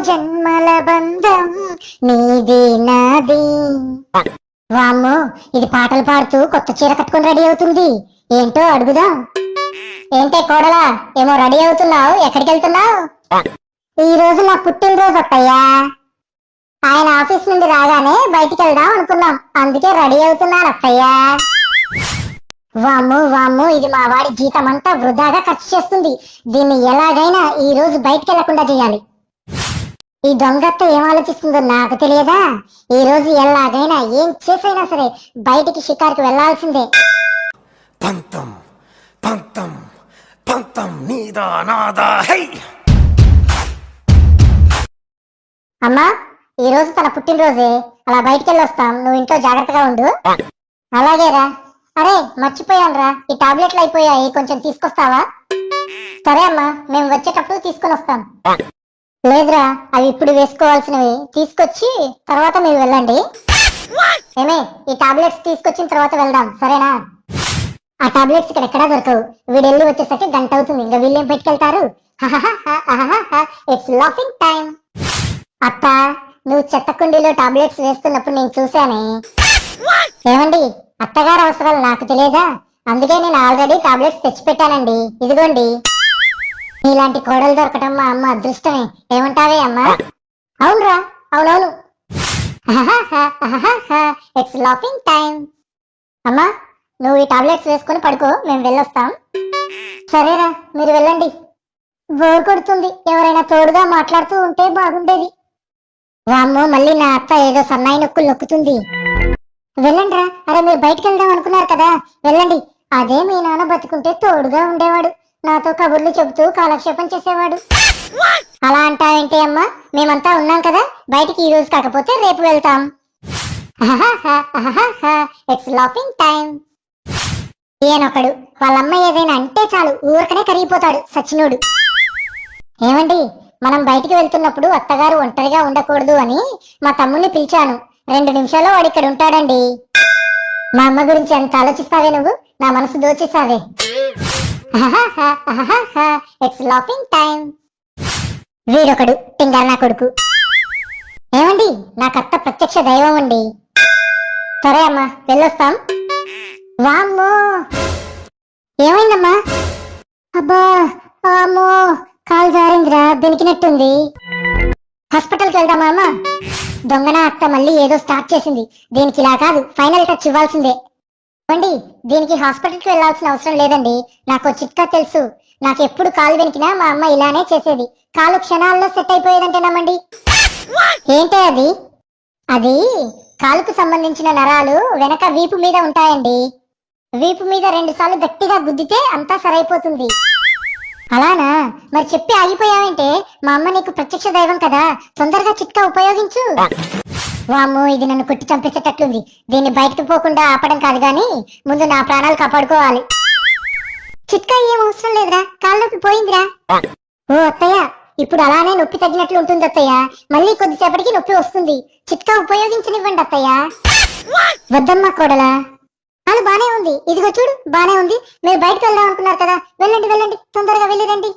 జన్మల బంధం నీది నాది. వామ్మో, ఇది పాటలు పాడుతూ కొత్త చీర కట్టుకుని రెడీ అవుతుంది. ఏంటో అడుగుదాం. ఏంటే కోడలా, ఏమో రెడీ అవుతున్నావు, ఎక్కడికి వెళ్తున్నావు? ఈ రోజు నా పుట్టినరోజు అత్తయ్యా. ఆయన ఆఫీస్ నుండి రాగానే బయటికి వెళ్దాం అనుకున్నాం, అందుకే రెడీ అవుతున్నాను అత్తయ్యా. వామ్ము వామ్ము, ఇది మా వాడి జీతం అంతా వృధాగా ఖర్చు చేస్తుంది. దీన్ని ఎలాగైనా ఈ రోజు బయటికి వెళ్లకుండా చేయాలి. ఈ దొంగత్త ఏం ఆలోచిస్తుందో నాకు తెలియదా? ఈ రోజు ఎలాగైనా ఏం చేసైనా సరే బయటికి షికారుకి వెళ్లాల్సిందే. పంతం పంతం పంతం నీదా నాదా హై. అమ్మా, ఈ రోజు తన పుట్టినరోజే, అలా బయటికి వెళ్ళొస్తాం, నువ్వు ఇంట్లో జాగ్రత్తగా ఉండు. అలాగేరా. అరే మర్చిపోయానురా, ఈ టాబ్లెట్లు అయిపోయాయి, కొంచెం తీసుకొస్తావా? సరే అమ్మా, మేము వచ్చేటప్పుడు తీసుకొని వస్తాం. లేదురా, అవి ఇప్పుడు వేసుకోవాల్సినవి, తీసుకొచ్చి తర్వాత మీరు వెళ్ళండి. ఏమే, ఈ టాబ్లెట్స్ తీసుకొచ్చిన తర్వాత వెళ్దాం, సరేనా? ఆ టాబ్లెట్స్ ఇక్కడ ఎక్కడా దొరకవు. వీడు వెళ్ళి వచ్చేసరికి గంట అవుతుంది, ఇంకా వీళ్ళేం పెట్టుకెళ్తారు? It's laughing time. అత్త, నువ్వు చెత్త కుండీలో టాబ్లెట్స్ వేస్తున్నప్పుడు నేను చూశానే. ఏమండి, అత్తగారు అవసరాలు నాకు తెలియదా? అందుకే నేను ఆల్రెడీ టాబ్లెట్స్ తెచ్చిపెట్టానండి, ఇదిగోండి. నీలాంటి కోడలు దొరకటం మా అమ్మ అదృష్టమే, ఏమంటావే అమ్మా? అవునరా, అవునవును. It's laughing time. అమ్మా, నువ్వు ఈ టాబ్లెట్స్ వేసుకుని పడుకో, మేము వెళ్ళొస్తాం. సరేరా, మీరు వెళ్ళండి. బోర్ కొడుతుంది, ఎవరైనా తోడుగా మాట్లాడుతూ ఉంటే బాగుండేది. వామ్మో, మళ్ళీ నా అత్త ఏదో సన్నాయి నొక్కులు నొక్కుతుంది. వెళ్ళండి రా. అరే, మీరు బయటికి వెళ్దాం అనుకున్నారు కదా, వెళ్ళండి. అదే మీ నాన్న బతుకుంటే తోడుగా ఉండేవాడు, నాతో కబుర్లు చెబుతూ కాలక్షేపం చేసేవాడు. అలా అంటావేంటి అమ్మా? మేమంతా ఉన్నాం కదా, బయటికి ఈ రోజు కాకపోతే రేపు వెళ్తాం. It's laughing time. ఈయనొకడు, వాళ్ళమ్మ ఏదైనా అంటే చాలు ఊరకనే కరిగిపోతాడు సచ్చినోడు. ఏమండి, మనం బయటికి వెళ్తున్నప్పుడు అత్తగారు ఒంటరిగా ఉండకూడదు అని మా తమ్ముడిని పిలిచాను. 2 నిమిషాల్లో వాడు ఇక్కడ ఉంటాడండి. మా అమ్మ గురించి ఎంత ఆలోచిస్తావే నువ్వు, నా మనసు దోచేసావే. It's laughing time. వీడొకడు టింగర్ నా కొడుకు. ఏమండి, నాకు అత్త ప్రత్యక్ష దైవం అండి. సరే అమ్మా, వెళ్ళొస్తాం. వామ్మో, ఏమైందమ్మా? అబ్బా, అమ్మో, కాలు జారిందిరా, బెనికినట్టుంది. హాస్పిటల్కి వెళ్దామా అమ్మా? దొంగన అత్త మళ్ళీ ఏదో స్టార్ట్ చేసింది. దీనికి ఇలా కాదు, ఫైనల్ టచ్ ఇవ్వాల్సిందే. అండి, దీనికి హాస్పిటల్కి వెళ్లాల్సిన అవసరం లేదండి, నాకు చిట్కా తెలుసు. నాకు ఎప్పుడు కాలు వెనికినా మా అమ్మ ఇలానే చేసేది, కాలు క్షణాల్లో సెట్ అయిపోయేదంటేనమ్మండి. ఏంటే అది? అది కాలుకు సంబంధించిన నరాలు వెనక వీపు మీద ఉంటాయండి. వీపు మీద 2 సార్లు గట్టిగా గుద్దితే అంతా సరైపోతుంది. అలానా? మరి చెప్పి ఆగిపోయావంటే? మా అమ్మ నీకు ప్రత్యక్ష దైవం కదా, తొందరగా చిట్కా ఉపయోగించు. వామ్మో, ఇది నన్ను కొట్టి చంపేసేటట్లుంది. దీన్ని బయటకు పోకుండా ఆపడం కాదు గాని ముందు నా ప్రాణాలు కాపాడుకోవాలి. చిట్కా ఏం అవసరం లేదురా, కాళ్ళనొప్పి పోయిందిరా. ఓ అత్తయ్య, ఇప్పుడు అలానే నొప్పి తగ్గినట్లు ఉంటుంది అత్తయ్య, మళ్ళీ కొద్దిసేపటికి నొప్పి వస్తుంది. చిట్కా ఉపయోగించనివ్వండి అత్తయ్య. వద్దమ్మా కోడలా, కాలు బానే ఉంది, ఇదిగో చూడు బానే ఉంది. మీరు బయటకు వెళ్దాం అనుకున్నారు కదా, వెళ్ళండి వెళ్ళండి, తొందరగా వెళ్ళిరండి.